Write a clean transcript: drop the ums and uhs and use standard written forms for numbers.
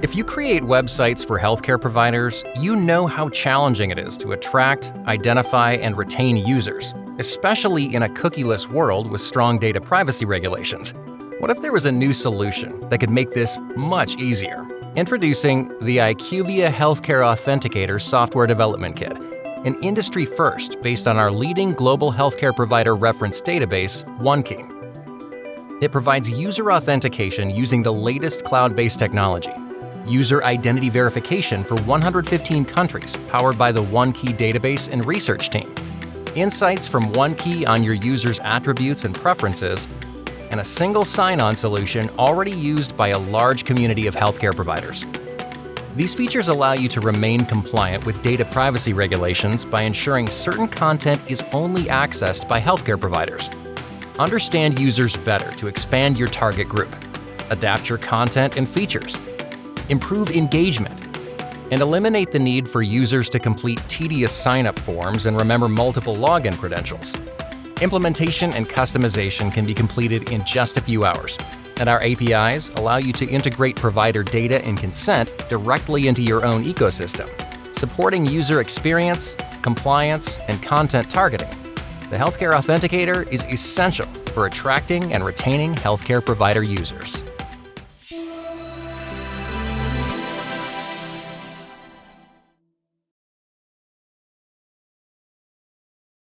If you create websites for healthcare providers, you know how challenging it is to attract, identify, and retain users, especially in a cookieless world with strong data privacy regulations. What if there was a new solution that could make this much easier? Introducing the IQVIA HealthCare Authenticator software development kit, an industry first based on our leading global healthcare provider reference database, OneKey. It provides user authentication using the latest cloud-based technology, user identity verification for 115 countries powered by the OneKey database and research team, insights from OneKey on your users' attributes and preferences, and a single sign-on solution already used by a large community of healthcare providers. These features allow you to remain compliant with data privacy regulations by ensuring certain content is only accessed by healthcare providers. Understand users better to expand your target group, adapt your content and features, improve engagement, and eliminate the need for users to complete tedious sign-up forms and remember multiple login credentials. Implementation and customization can be completed in just a few hours, and our APIs allow you to integrate provider data and consent directly into your own ecosystem, supporting user experience, compliance, and content targeting. The HealthCare Authenticator is essential for attracting and retaining healthcare provider users.